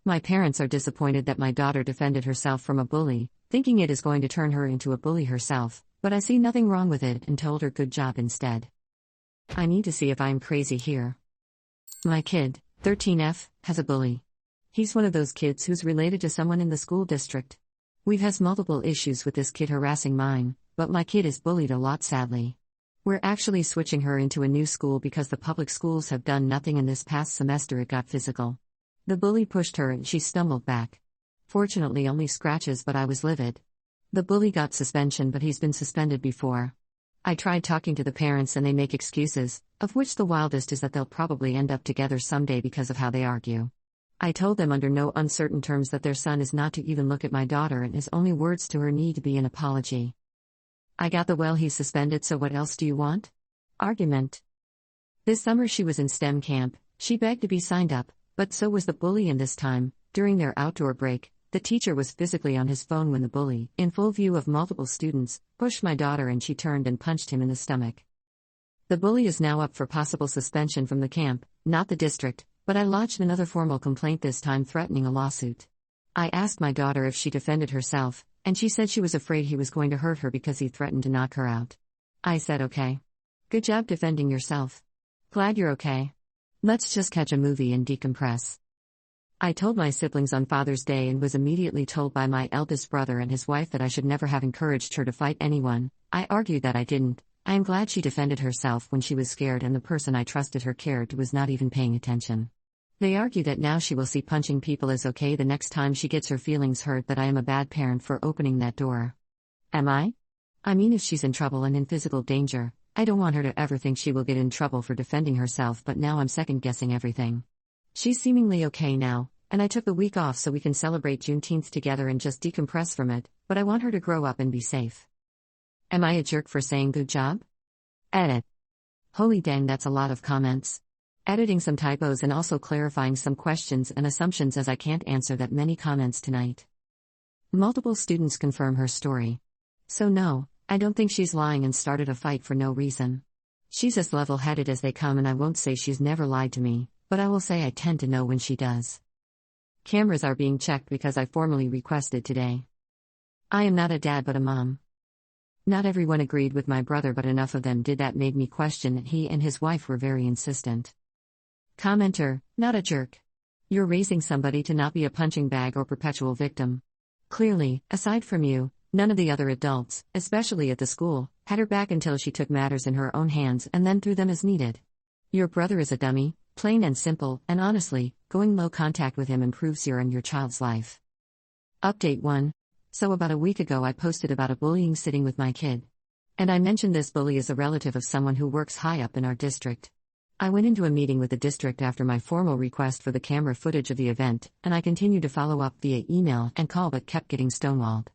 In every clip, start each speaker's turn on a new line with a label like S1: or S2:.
S1: My parents are disappointed that my daughter defended herself from a bully, thinking it is going to turn her into a bully herself, but I see nothing wrong with it and told her good job instead. I need to see if I'm crazy here. My kid, 13F, has a bully. He's one of those kids who's related to someone in the school district. We've had multiple issues with this kid harassing mine, but my kid is bullied a lot sadly. We're actually switching her into a new school because the public schools have done nothing, and this past semester it got physical. The bully pushed her and she stumbled back. Fortunately only scratches, but I was livid. The bully got suspension, but he's been suspended before. I tried talking to the parents and they make excuses, of which the wildest is that they'll probably end up together someday because of how they argue. I told them under no uncertain terms that their son is not to even look at my daughter, and his only words to her need to be an apology. I got the "well, he's suspended, so what else do you want?" argument. This summer she was in STEM camp. She begged to be signed up, but so was the bully, and this time, during their outdoor break, the teacher was physically on his phone when the bully, in full view of multiple students, pushed my daughter and she turned and punched him in the stomach. The bully is now up for possible suspension from the camp, not the district, but I lodged another formal complaint, this time threatening a lawsuit. I asked my daughter if she defended herself, and she said she was afraid he was going to hurt her because he threatened to knock her out. I said, okay. Good job defending yourself. Glad you're okay. Let's just catch a movie and decompress. I told my siblings on Father's Day and was immediately told by my eldest brother and his wife that I should never have encouraged her to fight anyone. I argued that I didn't. I am glad she defended herself when she was scared and the person I trusted her cared was not even paying attention. They argue that now she will see punching people as okay the next time she gets her feelings hurt, that I am a bad parent for opening that door. Am I? I mean, if she's in trouble and in physical danger, I don't want her to ever think she will get in trouble for defending herself, but now I'm second-guessing everything. She's seemingly okay now, and I took the week off so we can celebrate Juneteenth together and just decompress from it, but I want her to grow up and be safe. Am I a jerk for saying good job? Edit. Holy dang, that's a lot of comments. Editing some typos and also clarifying some questions and assumptions, as I can't answer that many comments tonight. Multiple students confirm her story. So no, I don't think she's lying and started a fight for no reason. She's as level-headed as they come, and I won't say she's never lied to me, but I will say I tend to know when she does. Cameras are being checked because I formally requested today. I am not a dad but a mom. Not everyone agreed with my brother, but enough of them did that made me question that he and his wife were very insistent. Commenter, not a jerk. You're raising somebody to not be a punching bag or perpetual victim. Clearly, aside from you, none of the other adults, especially at the school, had her back until she took matters in her own hands and then threw them as needed. Your brother is a dummy, plain and simple, and honestly, going low contact with him improves your and your child's life. Update 1. So about a week ago I posted about a bullying sitting with my kid. And I mentioned this bully is a relative of someone who works high up in our district. I went into a meeting with the district after my formal request for the camera footage of the event, and I continued to follow up via email and call but kept getting stonewalled.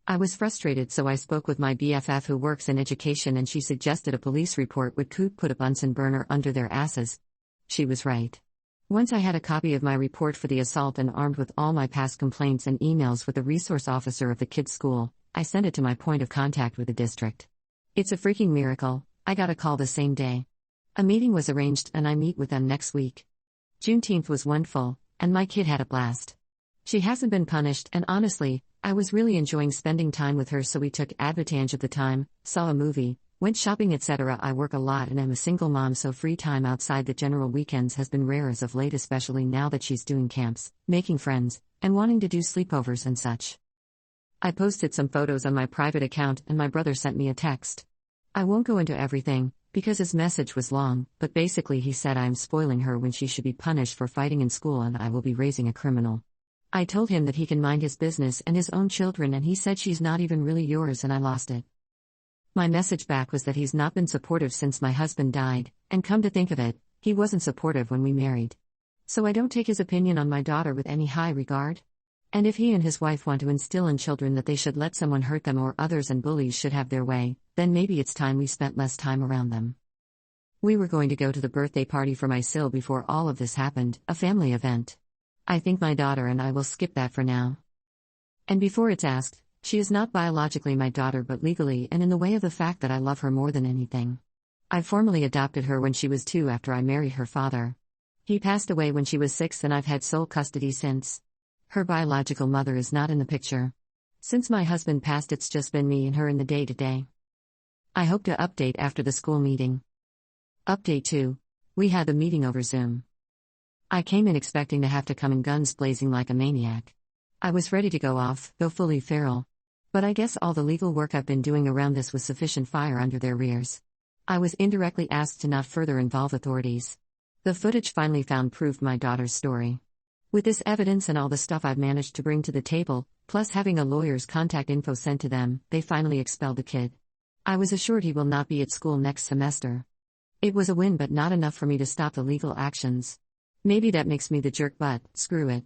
S1: I was frustrated, so I spoke with my BFF who works in education, and she suggested a police report would put a Bunsen burner under their asses. She was right. Once I had a copy of my report for the assault and armed with all my past complaints and emails with the resource officer of the kid's school, I sent it to my point of contact with the district. It's a freaking miracle. I got a call the same day. A meeting was arranged and I meet with them next week. Juneteenth was wonderful, and my kid had a blast. She hasn't been punished, and honestly, I was really enjoying spending time with her, so we took advantage of the time, saw a movie, went shopping, etc. I work a lot and I'm a single mom, so free time outside the general weekends has been rare as of late, especially now that she's doing camps, making friends, and wanting to do sleepovers and such. I posted some photos on my private account and my brother sent me a text. I won't go into everything, because his message was long, but basically he said I'm spoiling her when she should be punished for fighting in school and I will be raising a criminal. I told him that he can mind his business and his own children, and he said she's not even really yours, and I lost it. My message back was that he's not been supportive since my husband died, and come to think of it, he wasn't supportive when we married. So I don't take his opinion on my daughter with any high regard. And if he and his wife want to instill in children that they should let someone hurt them or others and bullies should have their way, then maybe it's time we spent less time around them. We were going to go to the birthday party for my Sil before all of this happened, a family event. I think my daughter and I will skip that for now. And before it's asked, she is not biologically my daughter but legally, and in the way of the fact that I love her more than anything. I formally adopted her when she was 2 after I married her father. He passed away when she was 6 and I've had sole custody since. Her biological mother is not in the picture. Since my husband passed, it's just been me and her in the day-to-day. I hope to update after the school meeting. Update 2. We had the meeting over Zoom. I came in expecting to have to come in guns blazing like a maniac. I was ready to go fully feral. But I guess all the legal work I've been doing around this was sufficient fire under their rears. I was indirectly asked to not further involve authorities. The footage finally found proved my daughter's story. With this evidence and all the stuff I've managed to bring to the table, plus having a lawyer's contact info sent to them, they finally expelled the kid. I was assured he will not be at school next semester. It was a win, but not enough for me to stop the legal actions. Maybe that makes me the jerk, but screw it.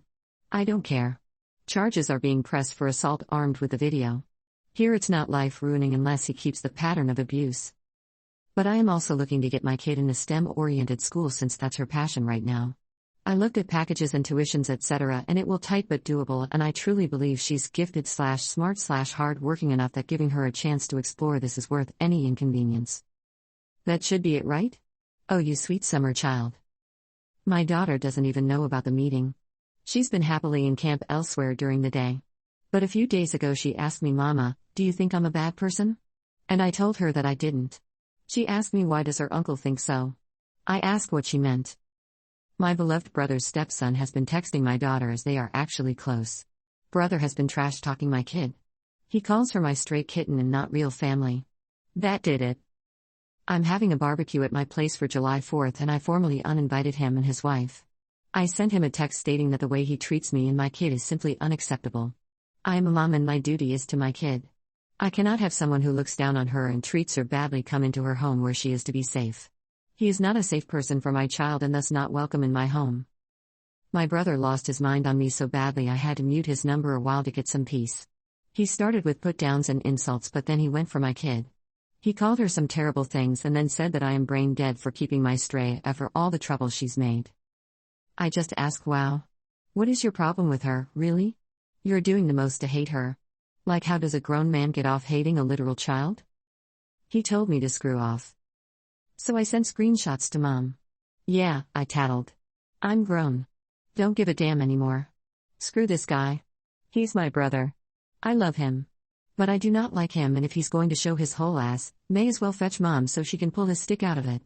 S1: I don't care. Charges are being pressed for assault armed with the video. Here it's not life-ruining unless he keeps the pattern of abuse. But I am also looking to get my kid in a STEM-oriented school since that's her passion right now. I looked at packages and tuitions etc. and it will tight but doable, and I truly believe she's gifted/smart/hard-working enough that giving her a chance to explore this is worth any inconvenience. That should be it, right? Oh, you sweet summer child. My daughter doesn't even know about the meeting. She's been happily in camp elsewhere during the day. But a few days ago she asked me, "Mama, do you think I'm a bad person?" And I told her that I didn't. She asked me why does her uncle think so. I asked what she meant. My beloved brother's stepson has been texting my daughter as they are actually close. Brother has been trash-talking my kid. He calls her my stray kitten and not real family. That did it. I'm having a barbecue at my place for July 4th and I formally uninvited him and his wife. I sent him a text stating that the way he treats me and my kid is simply unacceptable. I am a mom and my duty is to my kid. I cannot have someone who looks down on her and treats her badly come into her home where she is to be safe. He is not a safe person for my child and thus not welcome in my home. My brother lost his mind on me so badly I had to mute his number a while to get some peace. He started with put-downs and insults, but then he went for my kid. He called her some terrible things and then said that I am brain dead for keeping my stray after all the trouble she's made. I just ask, wow. What is your problem with her, really? You're doing the most to hate her. Like, how does a grown man get off hating a literal child? He told me to screw off. So I sent screenshots to Mom. Yeah, I tattled. I'm grown. Don't give a damn anymore. Screw this guy. He's my brother. I love him. But I do not like him, and if he's going to show his whole ass, may as well fetch Mom so she can pull his stick out of it.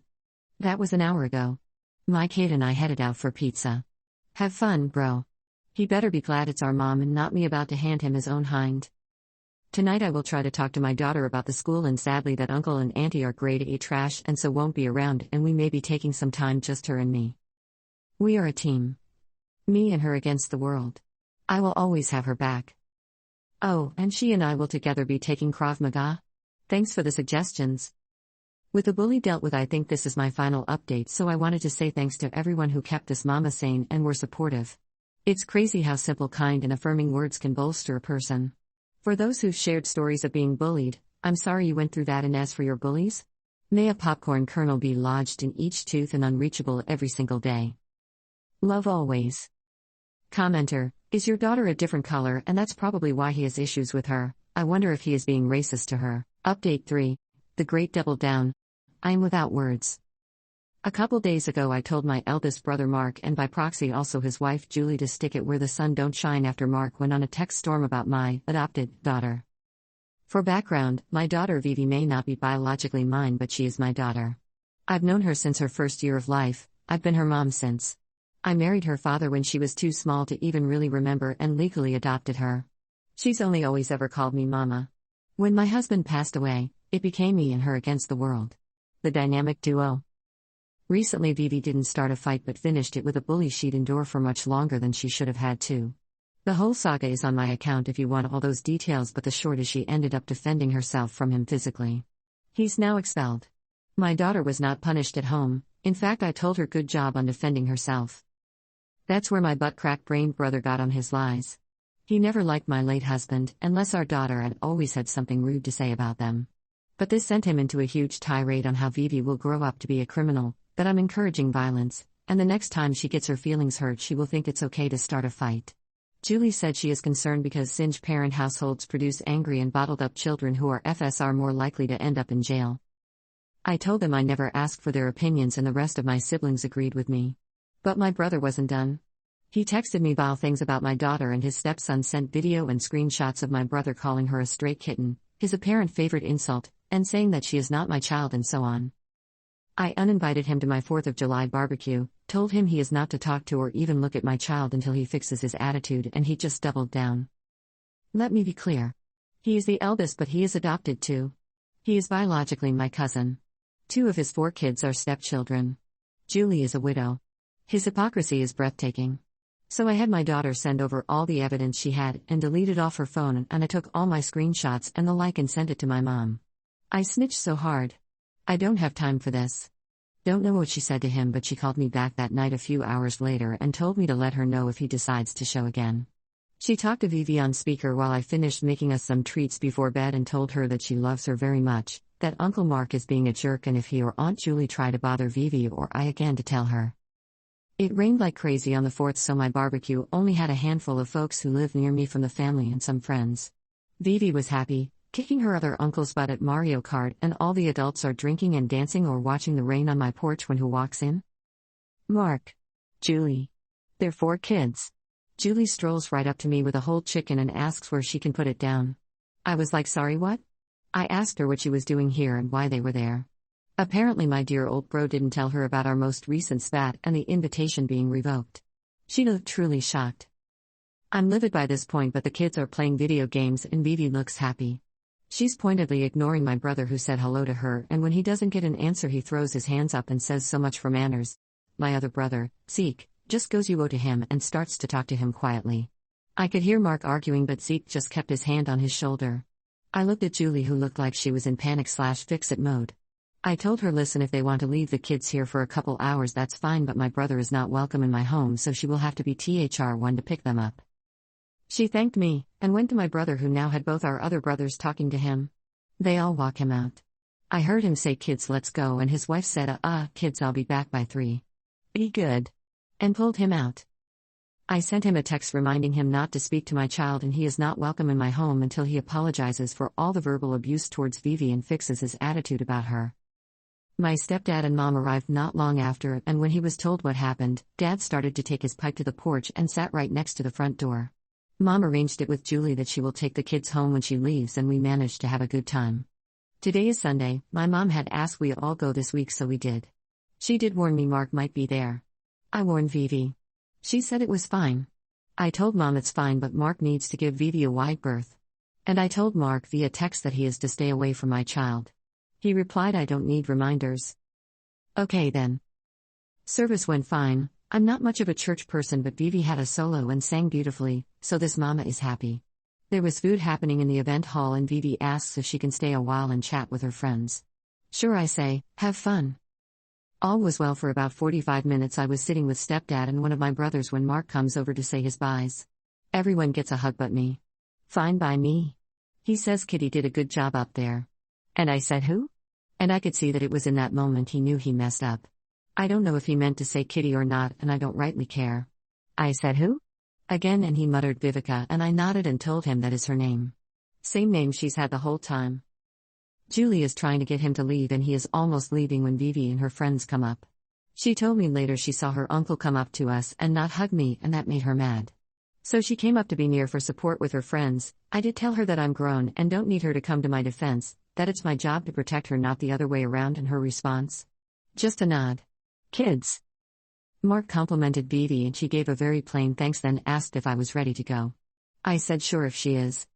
S1: That was an hour ago. My kid and I headed out for pizza. Have fun, bro. He better be glad it's our mom and not me about to hand him his own hind. Tonight I will try to talk to my daughter about the school, and sadly that uncle and auntie are grade A trash and so won't be around, and we may be taking some time, just her and me. We are a team. Me and her against the world. I will always have her back. Oh, and she and I will together be taking Krav Maga? Thanks for the suggestions. With the bully dealt with, I think this is my final update, so I wanted to say thanks to everyone who kept this mama sane and were supportive. It's crazy how simple, kind, and affirming words can bolster a person. For those who've shared stories of being bullied, I'm sorry you went through that, and as for your bullies, may a popcorn kernel be lodged in each tooth and unreachable every single day. Love always. Commenter, is your daughter a different color, and that's probably why he has issues with her? I wonder if he is being racist to her. Update 3. The Great Double Down. I am without words. A couple days ago I told my eldest brother Mark, and by proxy also his wife Julie, to stick it where the sun don't shine after Mark went on a text storm about my adopted daughter. For background, my daughter Vivi may not be biologically mine, but she is my daughter. I've known her since her first year of life. I've been her mom since. I married her father when she was too small to even really remember and legally adopted her. She's only always ever called me mama. When my husband passed away, it became me and her against the world. The dynamic duo. Recently Vivi didn't start a fight but finished it with a bully she'd endure for much longer than she should have had to. The whole saga is on my account if you want all those details, but the short is she ended up defending herself from him physically. He's now expelled. My daughter was not punished at home. In fact, I told her good job on defending herself. That's where my butt-crack-brained brother got on his lies. He never liked my late husband, unless our daughter had always had something rude to say about them. But this sent him into a huge tirade on how Vivi will grow up to be a criminal, that I'm encouraging violence, and the next time she gets her feelings hurt she will think it's okay to start a fight. Julie said she is concerned because single-parent households produce angry and bottled-up children who are FSR more likely to end up in jail. I told them I never asked for their opinions and the rest of my siblings agreed with me. But my brother wasn't done. He texted me vile things about my daughter, and his stepson sent video and screenshots of my brother calling her a stray kitten, his apparent favorite insult, and saying that she is not my child and so on. I uninvited him to my 4th of July barbecue, told him he is not to talk to or even look at my child until he fixes his attitude, and he just doubled down. Let me be clear. He is the eldest, but he is adopted too. He is biologically my cousin. 2 of his 4 kids are stepchildren. Julie is a widow. His hypocrisy is breathtaking. So I had my daughter send over all the evidence she had and deleted off her phone, and I took all my screenshots and the like and sent it to my mom. I snitched so hard. I don't have time for this. Don't know what she said to him, but she called me back that night a few hours later and told me to let her know if he decides to show again. She talked to Vivi on speaker while I finished making us some treats before bed and told her that she loves her very much, that Uncle Mark is being a jerk, and if he or Aunt Julie try to bother Vivi or I again, to tell her. It rained like crazy on the 4th, so my barbecue only had a handful of folks who live near me from the family and some friends. Vivi was happy, kicking her other uncle's butt at Mario Kart, and all the adults are drinking and dancing or watching the rain on my porch when who walks in? Mark. Julie. They're 4 kids. Julie strolls right up to me with a whole chicken and asks where she can put it down. I was like, sorry, what? I asked her what she was doing here and why they were there. Apparently my dear old bro didn't tell her about our most recent spat and the invitation being revoked. She looked truly shocked. I'm livid by this point, but the kids are playing video games and Vivi looks happy. She's pointedly ignoring my brother, who said hello to her, and when he doesn't get an answer he throws his hands up and says, so much for manners. My other brother, Zeke, just goes you to him and starts to talk to him quietly. I could hear Mark arguing, but Zeke just kept his hand on his shoulder. I looked at Julie, who looked like she was in panic/fix-it mode. I told her, listen, if they want to leave the kids here for a couple hours, that's fine, but my brother is not welcome in my home, so she will have to be THR1 to pick them up. She thanked me, and went to my brother, who now had both our other brothers talking to him. They all walk him out. I heard him say, kids, let's go, and his wife said, kids, I'll be back by 3. Be good. And pulled him out. I sent him a text reminding him not to speak to my child, and he is not welcome in my home until he apologizes for all the verbal abuse towards Vivi and fixes his attitude about her. My stepdad and mom arrived not long after, and when he was told what happened, Dad started to take his pipe to the porch and sat right next to the front door. Mom arranged it with Julie that she will take the kids home when she leaves, and we managed to have a good time. Today is Sunday. My mom had asked we all go this week, so we did. She did warn me Mark might be there. I warned Vivi. She said it was fine. I told Mom it's fine, but Mark needs to give Vivi a wide berth. And I told Mark via text that he is to stay away from my child. He replied, I don't need reminders. Okay then. Service went fine. I'm not much of a church person, but Vivi had a solo and sang beautifully, so this mama is happy. There was food happening in the event hall, and Vivi asks if she can stay a while and chat with her friends. Sure, I say, have fun. All was well for about 45 minutes. I was sitting with stepdad and one of my brothers when Mark comes over to say his byes. Everyone gets a hug but me. Fine by me. He says Kitty did a good job up there. And I said, who? And I could see that it was in that moment he knew he messed up. I don't know if he meant to say Kitty or not, and I don't rightly care. I said, who? Again, and he muttered Vivica, and I nodded and told him that is her name. Same name she's had the whole time. Julie is trying to get him to leave, and he is almost leaving when Vivi and her friends come up. She told me later she saw her uncle come up to us and not hug me, and that made her mad. So she came up to be near for support with her friends. I did tell her that I'm grown and don't need her to come to my defense, that it's my job to protect her, not the other way around, and her response? Just a nod. Kids. Mark complimented Vivi and she gave a very plain thanks, then asked if I was ready to go. I said sure if she is.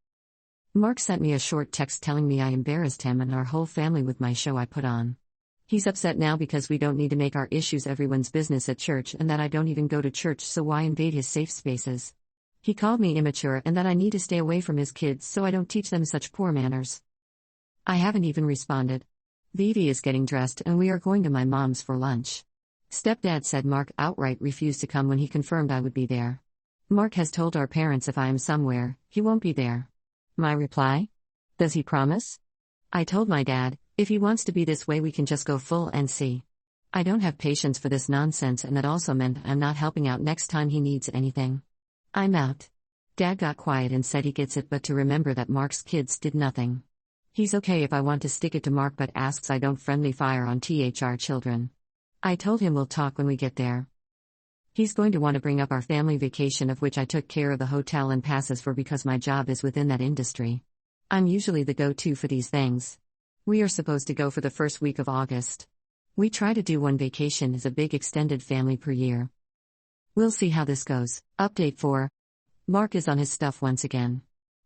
S1: Mark sent me a short text telling me I embarrassed him and our whole family with my show I put on. He's upset now because we don't need to make our issues everyone's business at church, and that I don't even go to church, so why invade his safe spaces? He called me immature and that I need to stay away from his kids so I don't teach them such poor manners. I haven't even responded. Vivi is getting dressed and we are going to my mom's for lunch. Stepdad said Mark outright refused to come when he confirmed I would be there. Mark has told our parents if I am somewhere, he won't be there. My reply? Does he promise? I told my dad, if he wants to be this way we can just go full NC. I don't have patience for this nonsense, and that also meant I'm not helping out next time he needs anything. I'm out. Dad got quiet and said he gets it, but to remember that Mark's kids did nothing. He's okay if I want to stick it to Mark, but asks I don't friendly fire on THR children. I told him we'll talk when we get there. He's going to want to bring up our family vacation, of which I took care of the hotel and passes for because my job is within that industry. I'm usually the go-to for these things. We are supposed to go for the first week of August. We try to do one vacation as a big extended family per year. We'll see how this goes. Update 4. Mark is on his stuff once again.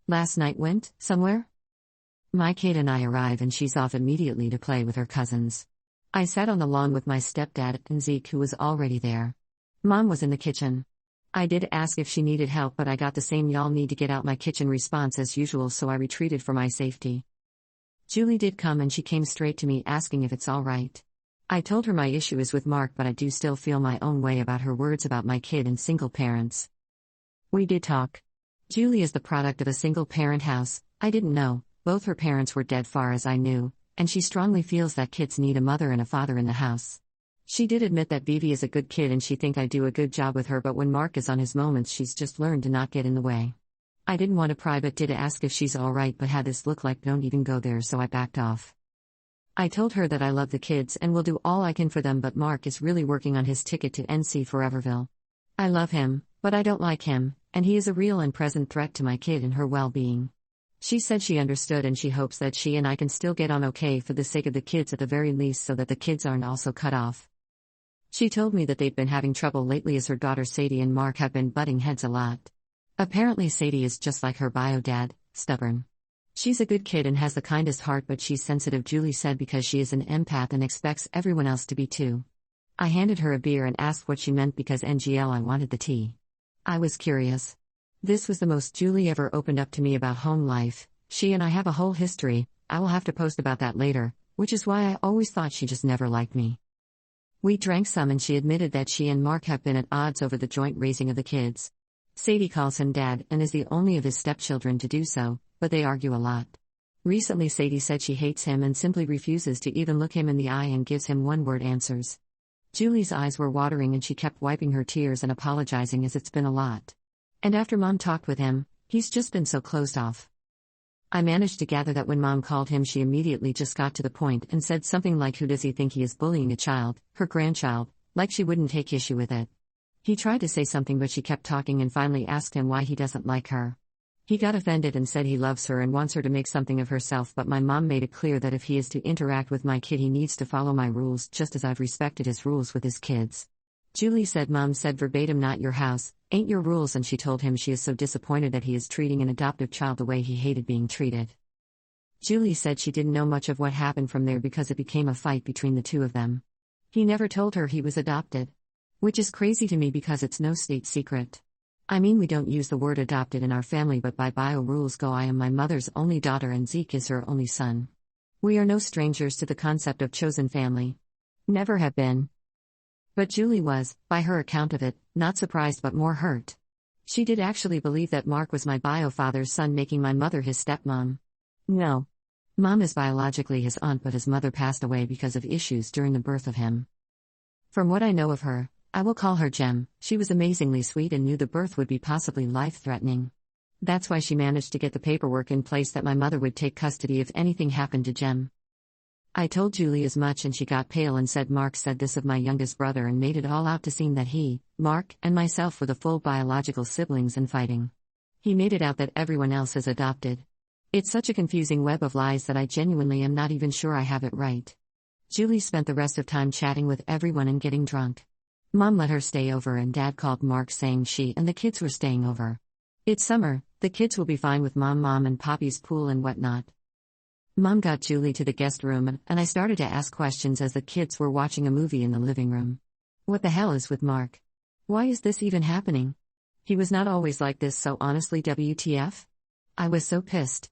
S1: Last night went somewhere? My kid and I arrive and she's off immediately to play with her cousins. I sat on the lawn with my stepdad and Zeke, who was already there. Mom was in the kitchen. I did ask if she needed help, but I got the same "y'all need to get out my kitchen" response as usual, so I retreated for my safety. Julie did come and she came straight to me asking if it's all right. I told her my issue is with Mark, but I do still feel my own way about her words about my kid and single parents. We did talk. Julie is the product of a single parent house. I didn't know. Both her parents were dead far as I knew, and she strongly feels that kids need a mother and a father in the house. She did admit that Vivi is a good kid and she think I do a good job with her, but when Mark is on his moments she's just learned to not get in the way. I didn't want to pry but did ask if she's alright, but had this look like don't even go there, so I backed off. I told her that I love the kids and will do all I can for them, but Mark is really working on his ticket to NC Foreverville. I love him, but I don't like him, and he is a real and present threat to my kid and her well-being. She said she understood and she hopes that she and I can still get on okay for the sake of the kids at the very least, so that the kids aren't also cut off. She told me that they've been having trouble lately as her daughter Sadie and Mark have been butting heads a lot. Apparently Sadie is just like her bio dad, stubborn. She's a good kid and has the kindest heart, but she's sensitive, Julie said, because she is an empath and expects everyone else to be too. I handed her a beer and asked what she meant because NGL I wanted the tea. I was curious. This was the most Julie ever opened up to me about home life. She and I have a whole history. I will have to post about that later, which is why I always thought she just never liked me. We drank some and she admitted that she and Mark have been at odds over the joint raising of the kids. Sadie calls him dad and is the only of his stepchildren to do so, but they argue a lot. Recently Sadie said she hates him and simply refuses to even look him in the eye and gives him one-word answers. Julie's eyes were watering and she kept wiping her tears and apologizing as it's been a lot. And after Mom talked with him, he's just been so closed off. I managed to gather that when Mom called him she immediately just got to the point and said something like, who does he think he is bullying a child, her grandchild, like she wouldn't take issue with it. He tried to say something but she kept talking and finally asked him why he doesn't like her. He got offended and said he loves her and wants her to make something of herself, but my mom made it clear that if he is to interact with my kid he needs to follow my rules just as I've respected his rules with his kids. Julie said Mom said verbatim, not your house, ain't your rules, and she told him she is so disappointed that he is treating an adoptive child the way he hated being treated. Julie said she didn't know much of what happened from there because it became a fight between the two of them. He never told her he was adopted. Which is crazy to me because it's no state secret. I mean, we don't use the word adopted in our family, but by bio rules go, I am my mother's only daughter and Zeke is her only son. We are no strangers to the concept of chosen family. Never have been. But Julie was, by her account of it, not surprised but more hurt. She did actually believe that Mark was my bio father's son, making my mother his stepmom. No. Mom is biologically his aunt, but his mother passed away because of issues during the birth of him. From what I know of her, I will call her Jem, she was amazingly sweet and knew the birth would be possibly life-threatening. That's why she managed to get the paperwork in place that my mother would take custody if anything happened to Jem. I told Julie as much and she got pale and said Mark said this of my youngest brother and made it all out to seem that he, Mark, and myself were the full biological siblings and fighting. He made it out that everyone else is adopted. It's such a confusing web of lies that I genuinely am not even sure I have it right. Julie spent the rest of time chatting with everyone and getting drunk. Mom let her stay over and Dad called Mark saying she and the kids were staying over. It's summer, the kids will be fine with Mom and Poppy's pool and whatnot. Mom got Julie to the guest room and I started to ask questions as the kids were watching a movie in the living room. What the hell is with Mark? Why is this even happening? He was not always like this, so honestly WTF? I was so pissed.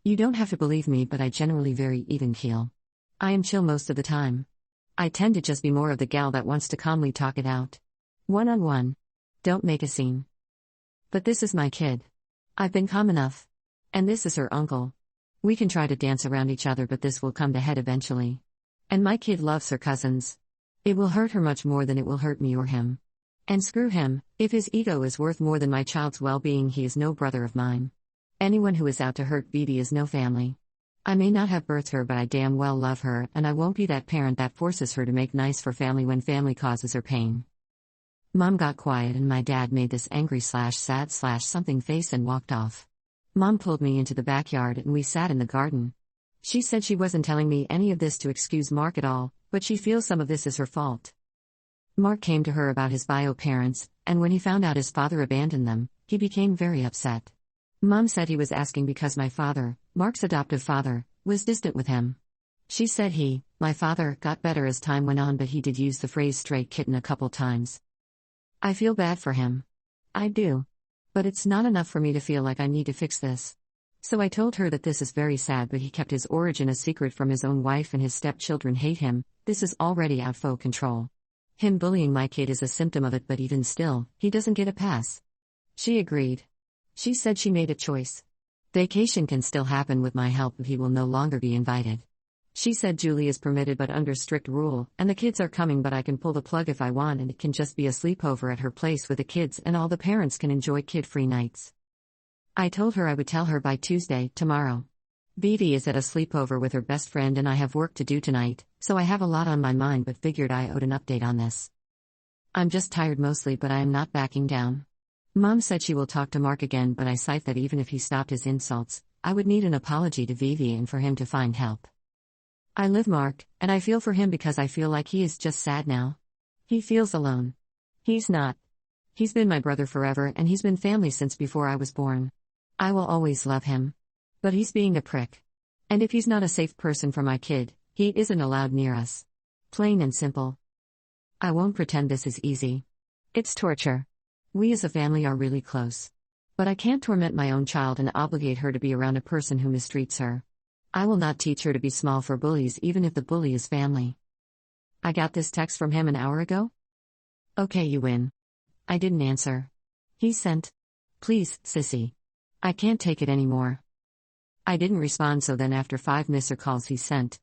S1: You don't have to believe me, but I generally very even keel. I am chill most of the time. I tend to just be more of the gal that wants to calmly talk it out. One-on-one. Don't make a scene. But this is my kid. I've been calm enough. And this is her uncle. We can try to dance around each other, but this will come to head eventually. And my kid loves her cousins. It will hurt her much more than it will hurt me or him. And screw him, if his ego is worth more than my child's well-being, he is no brother of mine. Anyone who is out to hurt Vivi is no family. I may not have birthed her, but I damn well love her, and I won't be that parent that forces her to make nice for family when family causes her pain. Mom got quiet and my dad made this angry/sad/something face and walked off. Mom pulled me into the backyard and we sat in the garden. She said she wasn't telling me any of this to excuse Mark at all, but she feels some of this is her fault. Mark came to her about his bio parents, and when he found out his father abandoned them, he became very upset. Mom said he was asking because my father, Mark's adoptive father, was distant with him. She said my father, got better as time went on, but he did use the phrase stray kitten a couple times. I feel bad for him. I do. But it's not enough for me to feel like I need to fix this. So I told her that this is very sad, but he kept his origin a secret from his own wife and his stepchildren hate him. This is already out of control. Him bullying my kid is a symptom of it, but even still, he doesn't get a pass. She agreed. She said she made a choice. Vacation can still happen with my help, but he will no longer be invited. She said Julie is permitted but under strict rule, and the kids are coming, but I can pull the plug if I want, and it can just be a sleepover at her place with the kids and all the parents can enjoy kid-free nights. I told her I would tell her by Tuesday, tomorrow. Vivi is at a sleepover with her best friend and I have work to do tonight, so I have a lot on my mind but figured I owed an update on this. I'm just tired mostly, but I am not backing down. Mom said she will talk to Mark again, but I cite that even if he stopped his insults, I would need an apology to Vivi and for him to find help. I live Mark, and I feel for him because I feel like he is just sad now. He feels alone. He's not. He's been my brother forever and he's been family since before I was born. I will always love him. But he's being a prick. And if he's not a safe person for my kid, he isn't allowed near us. Plain and simple. I won't pretend this is easy. It's torture. We as a family are really close. But I can't torment my own child and obligate her to be around a person who mistreats her. I will not teach her to be small for bullies even if the bully is family. I got this text from him an hour ago. Okay, you win. I didn't answer. He sent. Please, sissy. I can't take it anymore. I didn't respond, so then after 5 missed calls he sent.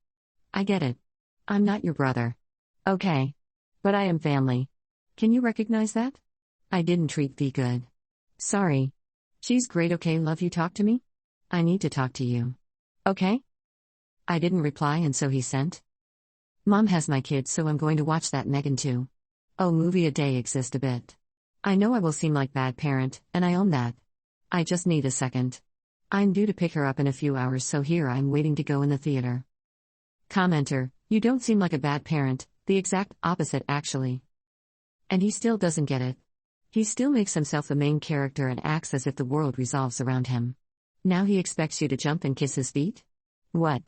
S1: I get it. I'm not your brother. Okay. But I am family. Can you recognize that? I didn't treat V good. Sorry. She's great. Okay, love you. Talk to me? I need to talk to you. Okay? I didn't reply and so he sent. Mom has my kids, so I'm going to watch that Megan too. Oh, movie a day exist a bit. I know I will seem like bad parent, and I own that. I just need a second. I'm due to pick her up in a few hours, so here I'm waiting to go in the theater. Commenter, you don't seem like a bad parent, the exact opposite actually. And he still doesn't get it. He still makes himself the main character and acts as if the world revolves around him. Now he expects you to jump and kiss his feet? What?